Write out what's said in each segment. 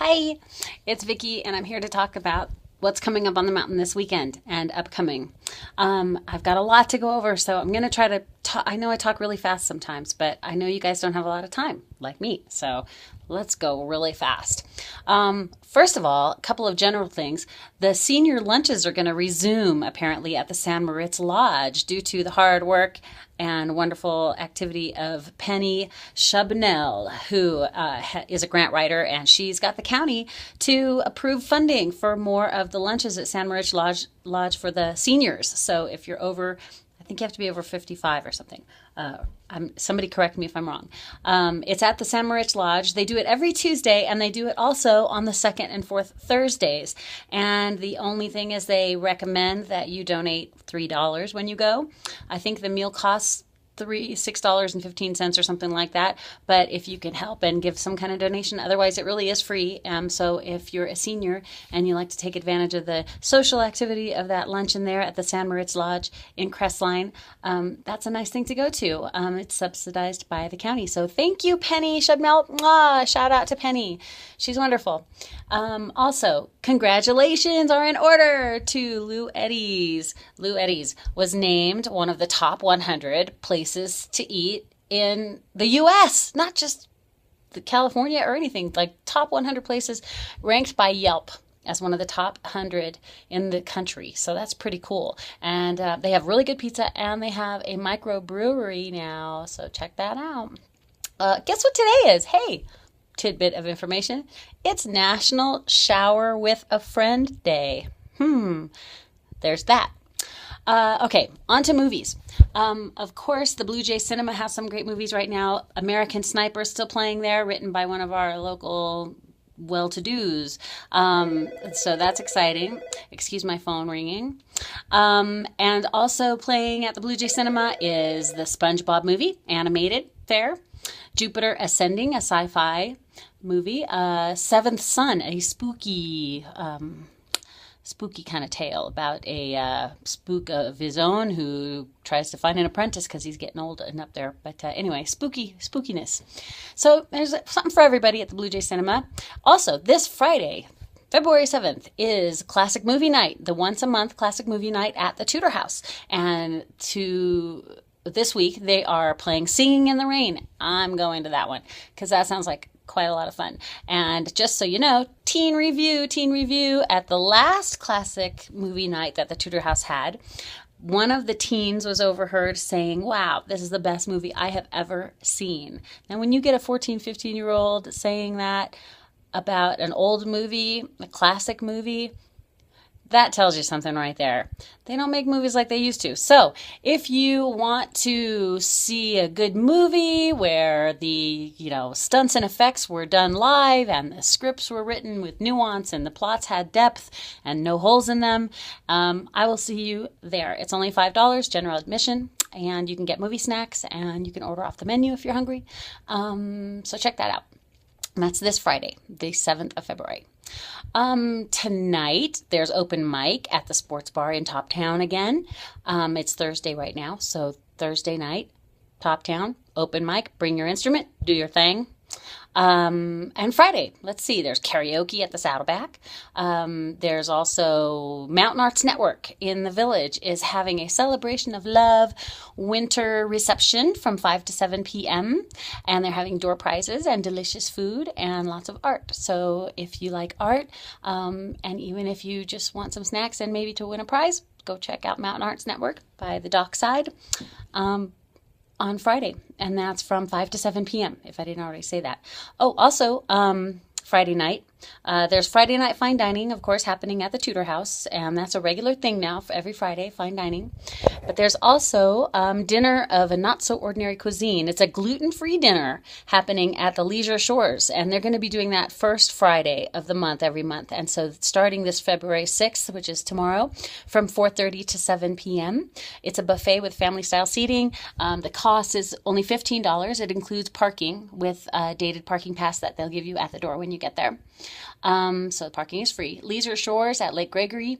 Hi, it's Vicky, and I'm here to talk about what's coming up on the mountain this weekend and upcoming. I've got a lot to go over, so I'm going to try to talk. I know I talk really fast sometimes, but I know you guys don't have a lot of time, like me, so let's go really fast. First of all, a couple of general things. The senior lunches are going to resume, apparently, at the San Moritz Lodge due to the hard work and wonderful activity of Penny Shubnell, who is a grant writer, and she's got the county to approve funding for more of the lunches at San Moritz Lodge for the seniors. So if you're over, I think you have to be over 55 or something. Somebody correct me if I'm wrong. It's at the San Moritz Lodge. They do it every Tuesday, and they do it also on the second and fourth Thursdays. And the only thing is they recommend that you donate $3 when you go. I think the meal costs $6.15 or something like that. But if you can help and give some kind of donation, otherwise it really is free. So if you're a senior and you like to take advantage of the social activity of that luncheon there at the San Moritz Lodge in Crestline, that's a nice thing to go to. It's subsidized by the county. So thank you, Penny Shubnell. Mwah! Shout out to Penny. She's wonderful. Also, congratulations are in order to Lou Eddy's. Lou Eddy's was named one of the top 100 places to eat in the U.S., not just California or anything, like top 100 places ranked by Yelp as one of the top 100 in the country. So that's pretty cool. And they have really good pizza, and they have a microbrewery now. So check that out. Guess what today is? Hey, tidbit of information. It's National Shower with a Friend Day. There's that. Okay, on to movies. Of course, the Blue Jay Cinema has some great movies right now. American Sniper is still playing there, written by one of our local well-to-dos. So that's exciting. Excuse my phone ringing. And also playing at the Blue Jay Cinema is the SpongeBob movie, animated there. Jupiter Ascending, a sci-fi movie. Seventh Son, a spooky kind of tale about a spook of his own who tries to find an apprentice because he's getting old and up there. But anyway, spookiness. So there's something for everybody at the Blue Jay Cinema. Also, this Friday, February 7th, is Classic Movie Night, the once-a-month Classic Movie Night at the Tudor House. And this week, they are playing Singing in the Rain. I'm going to that one because that sounds like quite a lot of fun. And just so you know, teen review at the last Classic Movie Night that the Tudor House had, one of the teens was overheard saying, "Wow, this is the best movie I have ever seen." Now, when you get a 14, 15-year-old saying that about an old movie, a classic movie, that tells you something right there. They don't make movies like they used to. So if you want to see a good movie where the, stunts and effects were done live and the scripts were written with nuance and the plots had depth and no holes in them, I will see you there. It's only $5 general admission, and you can get movie snacks and you can order off the menu if you're hungry. So check that out. And that's this Friday, the 7th of February. Tonight, there's open mic at the sports bar in Top Town again. It's Thursday right now, so Thursday night, Top Town, open mic, bring your instrument, do your thing. And Friday, let's see, there's karaoke at the Saddleback. There's also Mountain Arts Network in the Village is having a celebration of love winter reception from 5 to 7 p.m. And they're having door prizes and delicious food and lots of art. So if you like art, and even if you just want some snacks and maybe to win a prize, go check out Mountain Arts Network by the dockside. On Friday, and that's from 5 to 7 p.m., if I didn't already say that. Oh, also, Friday night, there's Friday night fine dining, of course, happening at the Tudor House, and that's a regular thing now for every Friday, fine dining. But there's also dinner of a not-so-ordinary cuisine. It's a gluten-free dinner happening at the Leisure Shores, and they're going to be doing that first Friday of the month, every month. And so starting this February 6th, which is tomorrow, from 4:30 to 7 p.m., it's a buffet with family-style seating. The cost is only $15. It includes parking with a dated parking pass that they'll give you at the door when you get there. So the parking is free. Leisure Shores at Lake Gregory.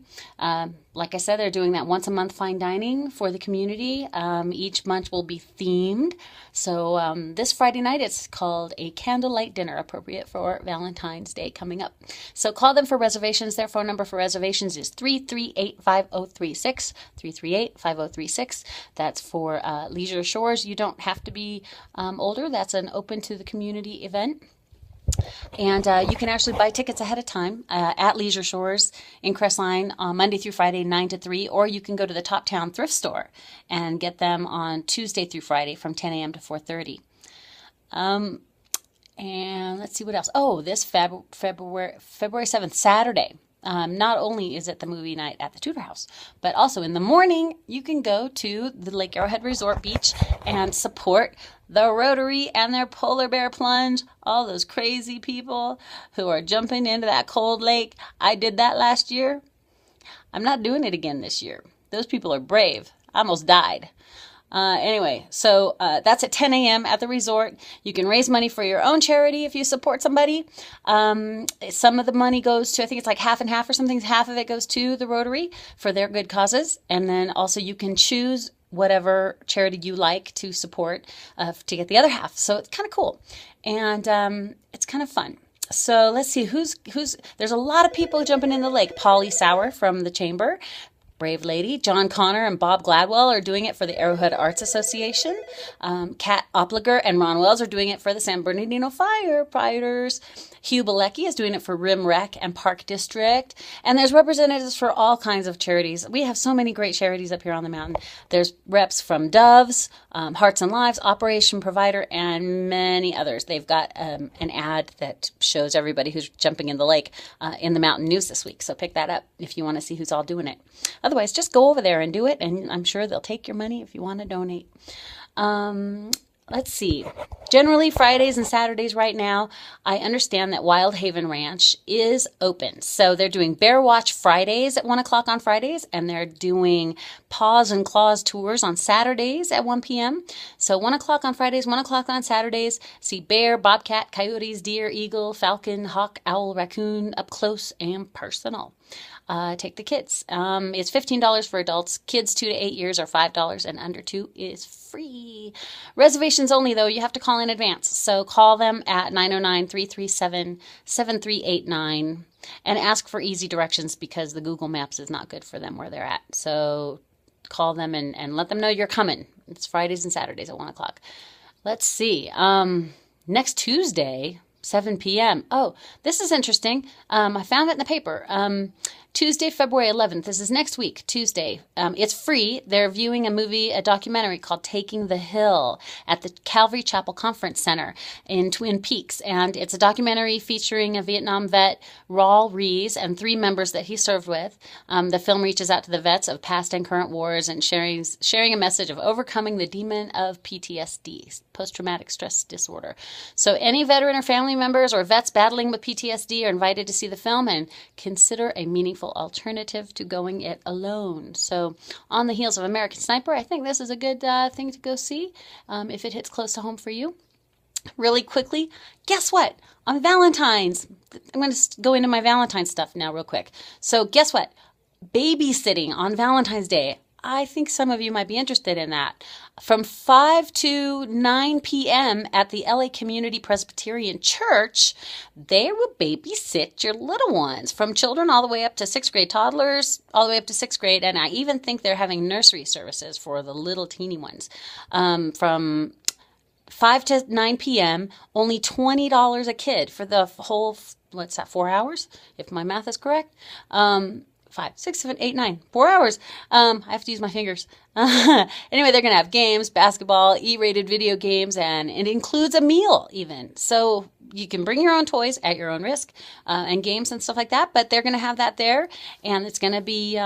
Like I said, they're doing that once a month fine dining for the community. Each month will be themed. So this Friday night, it's called a candlelight dinner, appropriate for Valentine's Day coming up. So call them for reservations. Their phone number for reservations is 338-5036, 338-5036. That's for Leisure Shores. You don't have to be older. That's an open to the community event. And you can actually buy tickets ahead of time at Leisure Shores in Crestline on Monday through Friday, 9 to 3, or you can go to the Top Town Thrift Store and get them on Tuesday through Friday from 10 a.m. to 4:30. And let's see what else. Oh, this February 7th, Saturday. Not only is it the movie night at the Tudor House, but also in the morning, you can go to the Lake Arrowhead Resort Beach and support the Rotary and their polar bear plunge. All those crazy people who are jumping into that cold lake. I did that last year. I'm not doing it again this year. Those people are brave. I almost died. Anyway, so that's at 10 a.m. at the resort. You can raise money for your own charity if you support somebody. Some of the money goes to, I think it's like half and half or something. Half of it goes to the Rotary for their good causes. And then also you can choose whatever charity you like to support to get the other half. So it's kind of cool. And it's kind of fun. So let's see who's there's a lot of people jumping in the lake. Polly Sauer from the Chamber. Brave lady. John Connor and Bob Gladwell are doing it for the Arrowhead Arts Association. Kat Opliger and Ron Wells are doing it for the San Bernardino Firefighters. Hugh Bilecki is doing it for Rim Rec and Park District. And there's representatives for all kinds of charities. We have so many great charities up here on the mountain. There's reps from Doves, Hearts and Lives, Operation Provider, and many others. They've got an ad that shows everybody who's jumping in the lake in the Mountain News this week. So pick that up if you want to see who's all doing it. Otherwise, just go over there and do it, and I'm sure they'll take your money if you want to donate. Let's see. Generally, Fridays and Saturdays right now, I understand that Wild Haven Ranch is open. So they're doing Bear Watch Fridays at 1 o'clock on Fridays, and they're doing Paws and Claws tours on Saturdays at 1 p.m. So 1 o'clock on Fridays, 1 o'clock on Saturdays. See bear, bobcat, coyotes, deer, eagle, falcon, hawk, owl, raccoon up close and personal. Take the kids. It's $15 for adults. Kids 2 to 8 years are $5, and under 2 is free. Reservations only, though. You have to call in advance. So call them at 909-337-7389 and ask for easy directions because the Google Maps is not good for them where they're at. So call them and let them know you're coming. It's Fridays and Saturdays at 1 o'clock. Let's see. Next Tuesday, 7 p.m. Oh, this is interesting. I found it in the paper. Tuesday, February 11th. This is next week, Tuesday. It's free. They're viewing a documentary called Taking the Hill at the Calvary Chapel Conference Center in Twin Peaks. And it's a documentary featuring a Vietnam vet, Raul Rees, and 3 members that he served with. The film reaches out to the vets of past and current wars and sharing a message of overcoming the demon of PTSD, post-traumatic stress disorder. So any veteran or family members or vets battling with PTSD are invited to see the film and consider a meaningful alternative to going it alone. So on the heels of American Sniper, I think this is a good thing to go see if it hits close to home for you. Really quickly, guess what? On Valentine's, I'm going to go into my Valentine's stuff now real quick. So guess what? Babysitting on Valentine's Day. I think some of you might be interested in that. From 5 to 9 p.m. at the LA Community Presbyterian Church, they will babysit your little ones, from children all the way up to 6th grade, toddlers all the way up to 6th grade, and I even think they're having nursery services for the little teeny ones. From 5 to 9 p.m., only $20 a kid for the whole, 4 hours, if my math is correct? 5, 6, 7, 8, 9, 4 hours. I have to use my fingers. Anyway, they're going to have games, basketball, E-rated video games, and it includes a meal even. So you can bring your own toys at your own risk and games and stuff like that, but they're going to have that there, and it's going to be,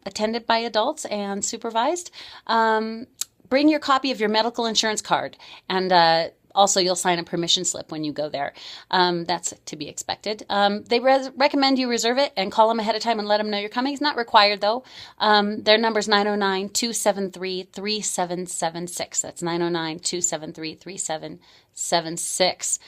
attended by adults and supervised. Bring your copy of your medical insurance card, and also, you'll sign a permission slip when you go there. That's to be expected. They recommend you reserve it and call them ahead of time and let them know you're coming. It's not required, though. Their number is 909-273-3776. That's 909-273-3776.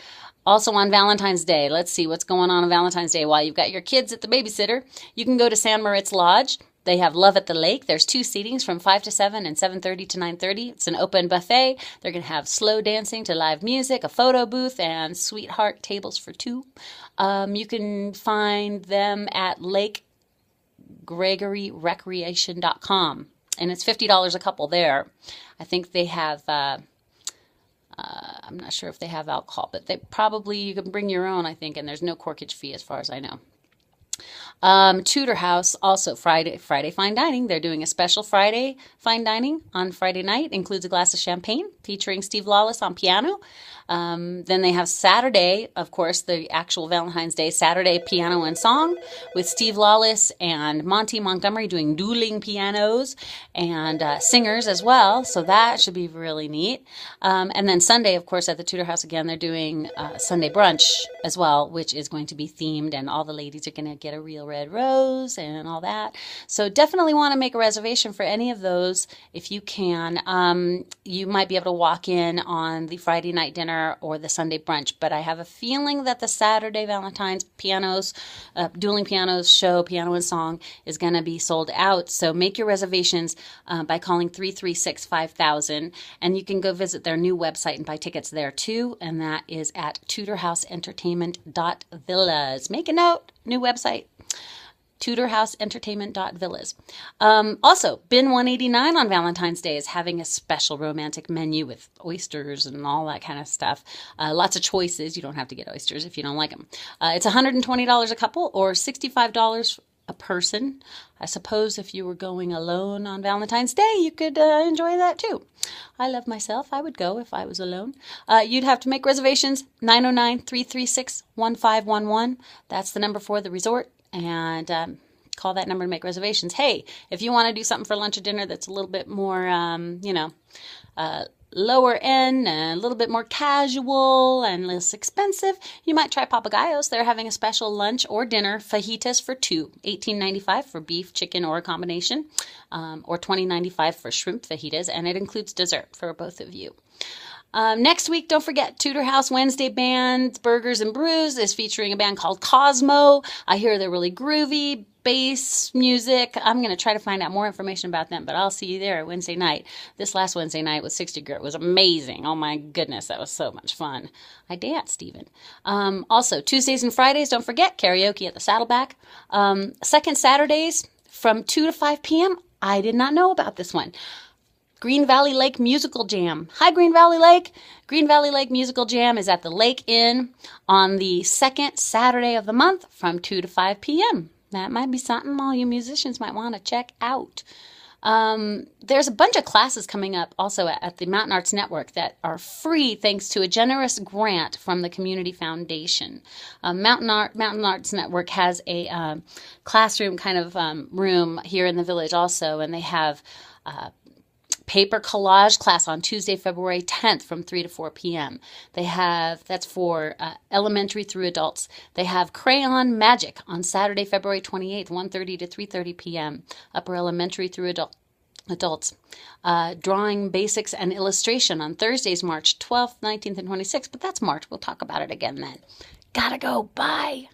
Also on Valentine's Day, let's see what's going on Valentine's Day while you've got your kids at the babysitter. You can go to San Moritz Lodge. They have Love at the Lake. There's 2 seatings from 5 to 7 and 7:30 to 9:30. It's an open buffet. They're going to have slow dancing to live music, a photo booth, and sweetheart tables for 2. You can find them at lakegregoryrecreation.com. And it's $50 a couple there. I think they have, I'm not sure if they have alcohol, but you can bring your own, I think, and there's no corkage fee as far as I know. Tudor House, also Friday fine dining. They're doing a special Friday fine dining on Friday night. Includes a glass of champagne featuring Steve Lawless on piano. Then they have Saturday, of course, the actual Valentine's Day Saturday piano and song with Steve Lawless and Monty Montgomery doing dueling pianos and singers as well. So that should be really neat. And then Sunday, of course, at the Tudor House again, they're doing Sunday brunch as well, which is going to be themed, and all the ladies are going to get a real red rose and all that. So definitely want to make a reservation for any of those if you can. You might be able to walk in on the Friday night dinner or the Sunday brunch, but I have a feeling that the Saturday Valentine's pianos, dueling pianos show, piano and song, is going to be sold out. So make your reservations by calling 336-5000, and you can go visit their new website and buy tickets there too, and that is at tudorhouseentertainment.villas. Make a note, new website. tudorhouseentertainment.villas. Also, Bin 189 on Valentine's Day is having a special romantic menu with oysters and all that kind of stuff. Lots of choices. You don't have to get oysters if you don't like them. It's $120 a couple or $65 a person. I suppose if you were going alone on Valentine's Day, you could enjoy that too. I love myself. I would go if I was alone. You'd have to make reservations, 909-336-1511. That's the number for the resort. And call that number to make reservations. Hey, if you want to do something for lunch or dinner that's a little bit more, lower end and a little bit more casual and less expensive, you might try Papagayos. They're having a special lunch or dinner fajitas for 2, $18.95 for beef, chicken, or a combination, or $20.95 for shrimp fajitas, and it includes dessert for both of you. Next week, don't forget, Tudor House Wednesday Band Burgers and Brews is featuring a band called Cosmo. I hear they're really groovy, bass music. I'm going to try to find out more information about them, but I'll see you there Wednesday night. This last Wednesday night with 60 Grit was amazing. Oh my goodness, that was so much fun. I danced even. Also, Tuesdays and Fridays, don't forget, karaoke at the Saddleback. Second Saturdays from 2 to 5 p.m. I did not know about this one. Green Valley Lake Musical Jam. Hi, Green Valley Lake. Green Valley Lake Musical Jam is at the Lake Inn on the second Saturday of the month from 2 to 5 p.m. That might be something all you musicians might want to check out. There's a bunch of classes coming up also at the Mountain Arts Network that are free thanks to a generous grant from the Community Foundation. Mountain Arts Network has a classroom kind of room here in the village also, and they have paper collage class on Tuesday, February 10th from 3 to 4 p.m. That's for elementary through adults. They have crayon magic on Saturday, February 28th, 1:30 to 3:30 p.m. upper elementary through adults. Drawing basics and illustration on Thursdays, March 12th, 19th, and 26th, but that's March. We'll talk about it again then. Gotta go. Bye.